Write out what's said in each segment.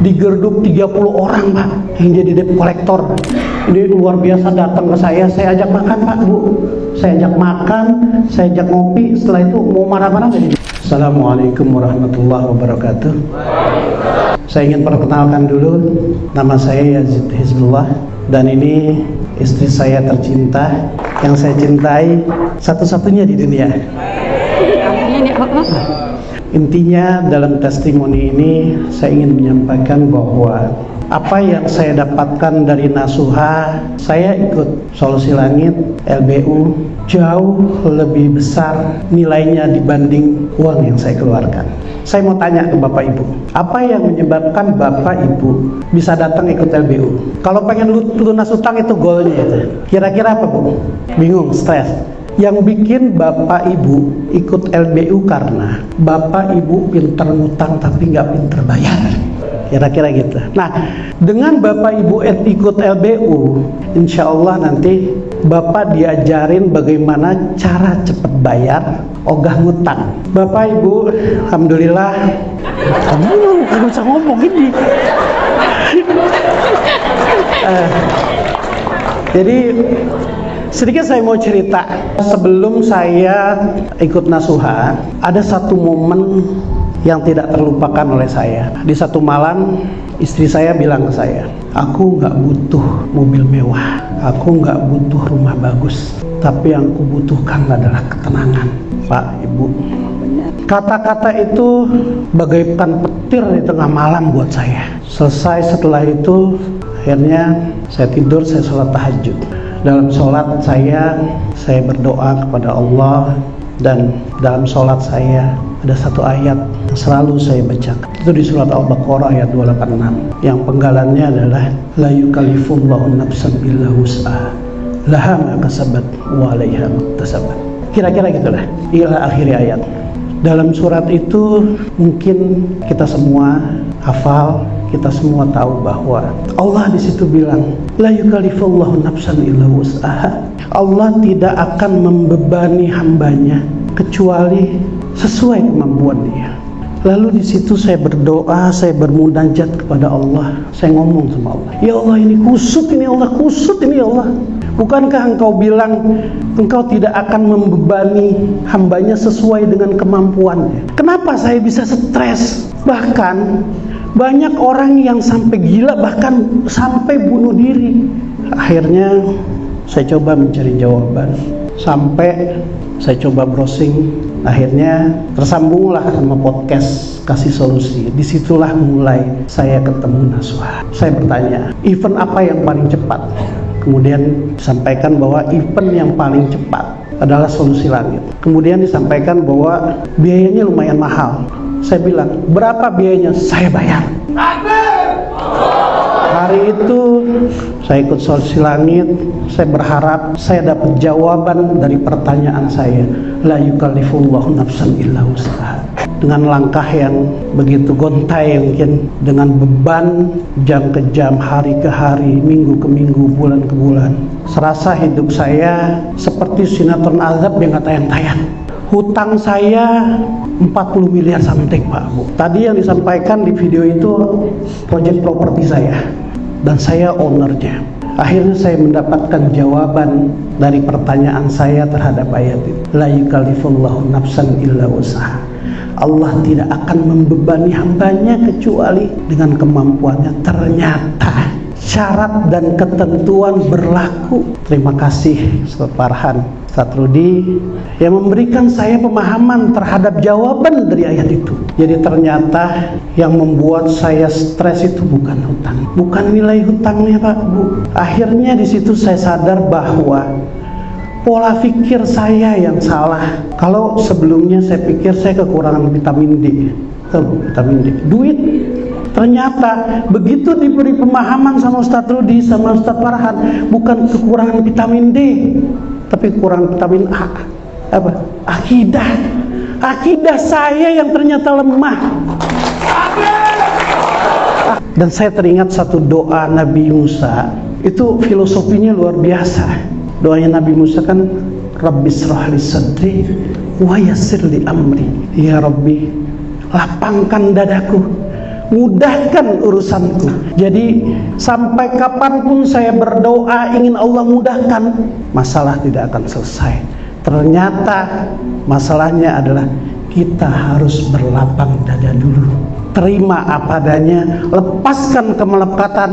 digerduk 30 orang Pak yang jadi debt collector. Ini luar biasa, datang ke saya ajak makan Pak, Bu, saya ajak makan, saya ajak ngopi, setelah itu mau marah-marah nggak jadi. Assalamualaikum warahmatullahi wabarakatuh. Saya ingin perkenalkan dulu, nama saya Yazid Hizbullah, dan ini istri saya tercinta yang saya cintai satu-satunya di dunia. Intinya dalam testimoni ini saya ingin menyampaikan bahwa apa yang saya dapatkan dari Nasuha, saya ikut Solusi Langit, LBU, jauh lebih besar nilainya dibanding uang yang saya keluarkan. Saya mau tanya ke Bapak Ibu, apa yang menyebabkan Bapak Ibu bisa datang ikut LBU? Kalau pengen lunas utang itu goalnya itu. Kira-kira apa Bu? Bingung, stres. Yang bikin Bapak Ibu ikut LBU karena Bapak Ibu pinter ngutang tapi nggak pinter bayar. Kira-kira gitu. Nah, dengan Bapak Ibu ikut LBU, insya Allah nanti Bapak diajarin bagaimana cara cepet bayar, ogah ngutang. Bapak Ibu, alhamdulillah, kamu nggak bisa ngomong ini. Jadi sedikit saya mau cerita. Sebelum saya ikut Nasuha, ada satu momen yang tidak terlupakan oleh saya. Di satu malam, istri saya bilang ke saya, aku nggak butuh mobil mewah, aku nggak butuh rumah bagus, tapi yang aku butuhkan adalah ketenangan. Pak, Ibu, kata-kata itu bagaikan petir di tengah malam buat saya. Selesai setelah itu, akhirnya saya tidur, saya sholat tahajud. Dalam sholat saya berdoa kepada Allah, dan dalam sholat saya ada satu ayat yang selalu saya baca. Itu di surat Al-Baqarah ayat 286 yang penggalannya adalah la yukallifullahu nafsan illa wus'aha laha ma kasabat wa 'alaiha maktasabat. Kira-kira gitulah ila akhir ayat. Dalam surat itu mungkin kita semua hafal, kita semua tahu bahwa Allah di situ bilang la yukallifullahu nafsan illa wus'aha. Allah tidak akan membebani hambanya kecuali sesuai kemampuan dia. Lalu di situ saya berdoa, saya bermunajat kepada Allah. Saya ngomong sama Allah, ya Allah, ini kusut, ini Allah, kusut, ini Allah. Bukankah engkau bilang engkau tidak akan membebani hambanya sesuai dengan kemampuannya? Kenapa saya bisa stres? Bahkan banyak orang yang sampai gila, bahkan sampai bunuh diri. Akhirnya saya coba mencari jawaban, sampai saya coba browsing. Akhirnya tersambunglah sama podcast Kasih Solusi. Disitulah mulai saya ketemu Nasuha. Saya bertanya, event apa yang paling cepat? Kemudian disampaikan bahwa event yang paling cepat adalah Solusi Langit. Kemudian disampaikan bahwa biayanya lumayan mahal. Saya bilang, berapa biayanya? Saya bayar. Hari itu saya ikut Solusi Langit. Saya berharap saya dapat jawaban dari pertanyaan saya, la yukallifullahu nafsan illa wus'aha. Dengan langkah yang begitu gontai, mungkin dengan beban jam ke jam, hari ke hari, minggu ke minggu, bulan ke bulan, serasa hidup saya seperti sinetron azab yang gak tayang-tayang. Hutang saya 40 miliar something Pak, Bu. Tadi yang disampaikan di video itu proyek properti saya, dan saya ownernya. Akhirnya saya mendapatkan jawaban dari pertanyaan saya terhadap ayat itu. La yukallifullahu nafsan illa wus'aha. Allah tidak akan membebani hambanya kecuali dengan kemampuannya. Ternyata syarat dan ketentuan berlaku. Terima kasih Ustaz Farhan, Ustaz Rudi, yang memberikan saya pemahaman terhadap jawaban dari ayat itu. Jadi ternyata yang membuat saya stres itu bukan hutang, bukan nilai hutangnya Pak, Bu. Akhirnya di situ saya sadar bahwa pola pikir saya yang salah. Kalau sebelumnya saya pikir saya kekurangan vitamin D, vitamin D, duit. Ternyata begitu diberi pemahaman sama Ustaz Rudi, sama Ustaz Farhan, bukan kekurangan vitamin D, tapi kurang vitamin A. Apa? Akidah. Akidah saya yang ternyata lemah. Dan saya teringat satu doa Nabi Musa. Itu filosofinya luar biasa. Doanya Nabi Musa kan, Rabbis shrahli sadri wa yassir li amri. Ya Rabbi, lapangkan dadaku, mudahkan urusanku. Jadi sampai kapanpun saya berdoa ingin Allah mudahkan, masalah tidak akan selesai. Ternyata masalahnya adalah kita harus berlapang dada dulu, terima apa adanya, lepaskan kemelekatan,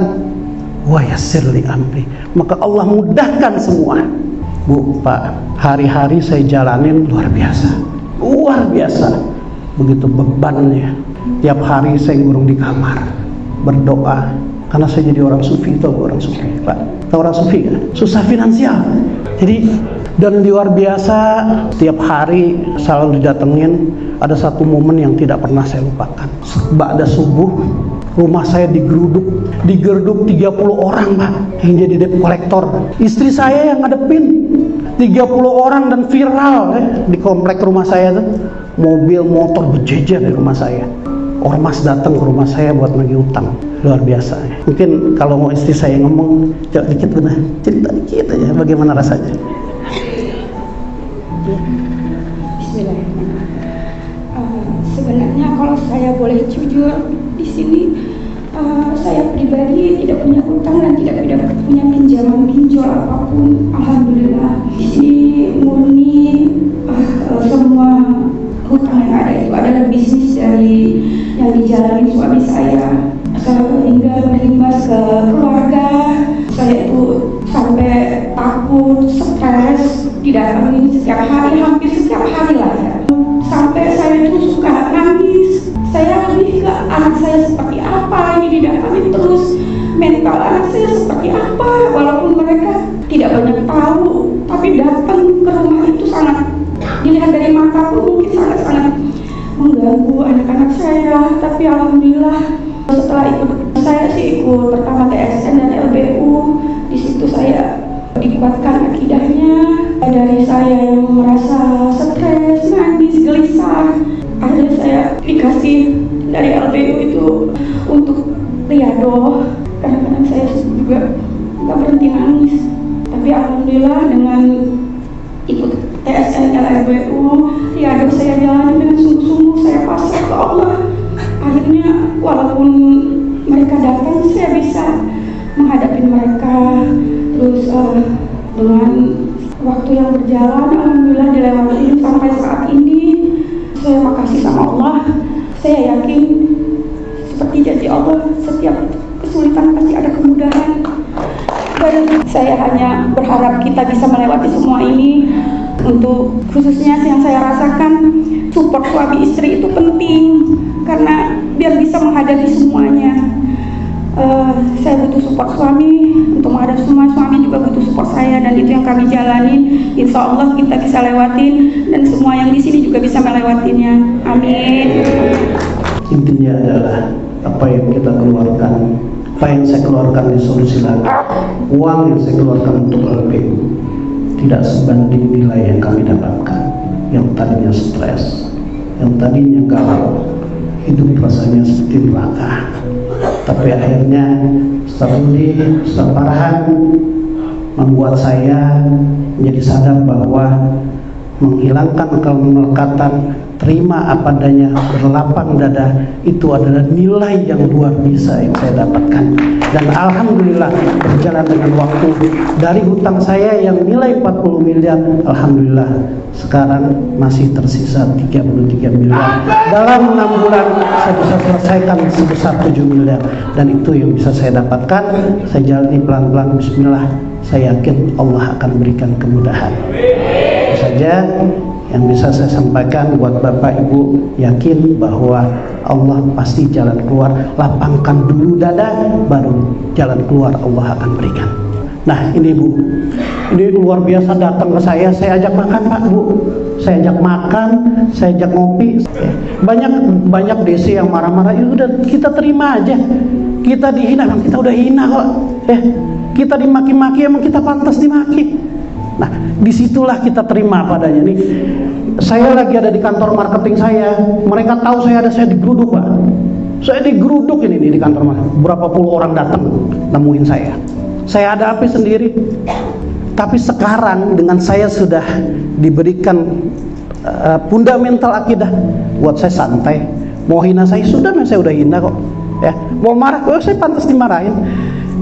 wa yassir li amri, maka Allah mudahkan semua. Bu, Pak, hari-hari saya jalanin luar biasa, begitu bebannya. Tiap hari saya ngurung di kamar berdoa, karena saya jadi orang sufi. Tahu orang sufi, Pak? Tahu orang sufi kan? Susah finansial. Jadi dan luar biasa, tiap hari selalu didatengin. Ada satu momen yang tidak pernah saya lupakan. Ba'da subuh, rumah saya digerduk 30 orang, Pak, yang jadi debt collector. Istri saya yang ngadepin 30 orang dan viral di komplek rumah saya tuh. Mobil motor berjejer di rumah saya. Ormas datang ke rumah saya buat nagih utang. Luar biasa. Mungkin kalau mau istri saya ngomong, coba dikit benar, cerita dikit aja bagaimana rasanya. Bismillahirrahmanirrahim. Sebenarnya kalau saya boleh jujur di sini, saya pribadi tidak punya utang dan tidak punya pinjaman pinjol apapun. Alhamdulillah. Di sini murni semua hutang yang ada itu adalah bisnis dari yang dijalani suami saya, hingga berimbas ke keluarga. Saya itu sampai takut, stres, didatangin setiap hari, hampir setiap hari lah ya. Sampai saya itu suka nangis. Saya lebih ke anak saya seperti apa, ini didatangin terus. Mental anak saya seperti apa, walaupun mereka tidak banyak tahu, tapi datang ke rumah itu sangat, dilihat dari mata pun mungkin sangat-sangat mengganggu anak-anak saya. Tapi alhamdulillah setelah ikut, saya sih ikut pertama TSN dan LBU. Di situ saya dikuatkan akidahnya. Dari saya yang merasa stres, nangis, gelisah, akhirnya saya dikasih dari LBU itu untuk riadoh. Kadang-kadang saya juga nggak berhenti nangis. Tapi alhamdulillah dengan ikut TSN LBU, riadoh saya jalani dengan sungguh-sungguh, saya pasrah ke Allah. Akhirnya walaupun mereka datang, saya bisa menghadapi mereka. Terus dengan waktu yang berjalan, alhamdulillah dilewati sampai saat ini. Saya makasih sama Allah. Saya yakin seperti janji Allah, setiap kesulitan pasti ada kemudahan. Dan saya hanya berharap kita bisa melewati semua ini. Untuk khususnya yang saya rasakan, support suami istri itu penting, karena biar bisa menghadapi semuanya. Saya butuh support suami untuk menghadapi semua, suami juga butuh support saya, dan itu yang kami jalani. Insya Allah kita bisa lewatin, dan semua yang di sini juga bisa melewatinya. Amin. Intinya adalah apa yang kita keluarkan, apa yang saya keluarkan di Solusi Lagu, uang yang saya keluarkan untuk LBU tidak sebanding nilai yang kami dapatkan. Yang tadinya stres, yang tadinya galau, hidup rasanya seperti neraka. Tapi akhirnya studi, parahan membuat saya menjadi sadar bahwa menghilangkan kemelekatan, terima apa adanya, berlapang dada, itu adalah nilai yang luar biasa yang saya dapatkan. Dan alhamdulillah berjalan dengan waktu, dari hutang saya yang nilai 40 miliar, alhamdulillah sekarang masih tersisa 33 miliar. Dalam 6 bulan saya bisa selesaikan sebesar 7 miliar, dan itu yang bisa saya dapatkan. Saya jalani pelan-pelan, bismillah. Saya yakin Allah akan berikan kemudahan. Itu saja yang bisa saya sampaikan buat Bapak Ibu. Yakin bahwa Allah pasti jalan keluar. Lapangkan dulu dada, baru jalan keluar Allah akan berikan. Nah ini Bu, ini luar biasa datang ke saya ajak makan Pak Bu, saya ajak makan, saya ajak ngopi. Banyak DC yang marah-marah, ya udah kita terima aja. Kita dihina, emang kita udah hina kok. Kita dimaki-maki, emang kita pantas dimaki. Nah disitulah kita terima padanya. Nih saya lagi ada di kantor marketing saya, mereka tahu saya ada, saya digeruduk Pak. Saya digeruduk ini di kantor marketing. Berapa puluh orang datang nemuin saya. Saya hadapi sendiri. Tapi sekarang dengan saya sudah diberikan fundamental akidah, buat saya santai. Mau hina saya sudah, saya udah hina kok. ya. Mau marah, saya pantas dimarahin.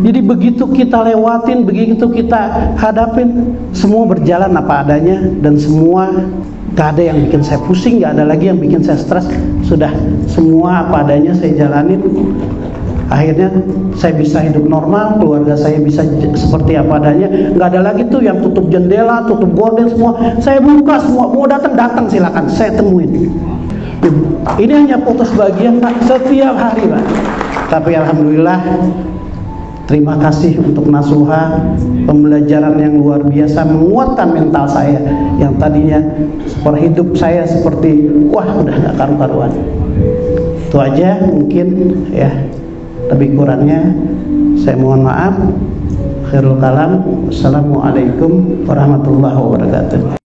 Jadi begitu kita lewatin, begitu kita hadapin, semua berjalan apa adanya, dan semua gak ada yang bikin saya pusing, gak ada lagi yang bikin saya stres. Sudah semua apa adanya saya jalanin. Akhirnya saya bisa hidup normal, keluarga saya bisa seperti apa adanya. Nggak ada lagi tuh yang tutup jendela, tutup gorden semua. Saya buka semua, mau datang silakan, saya temuin. Ini hanya foto sebagian Pak, setiap hari Pak. Tapi alhamdulillah, terima kasih untuk Nasuha, pembelajaran yang luar biasa, menguatkan mental saya yang tadinya hidup saya seperti wah udah nggak karu-karuan. Itu aja mungkin ya. Lebih kurangnya saya mohon maaf. Khairul kalam. Assalamualaikum warahmatullahi wabarakatuh.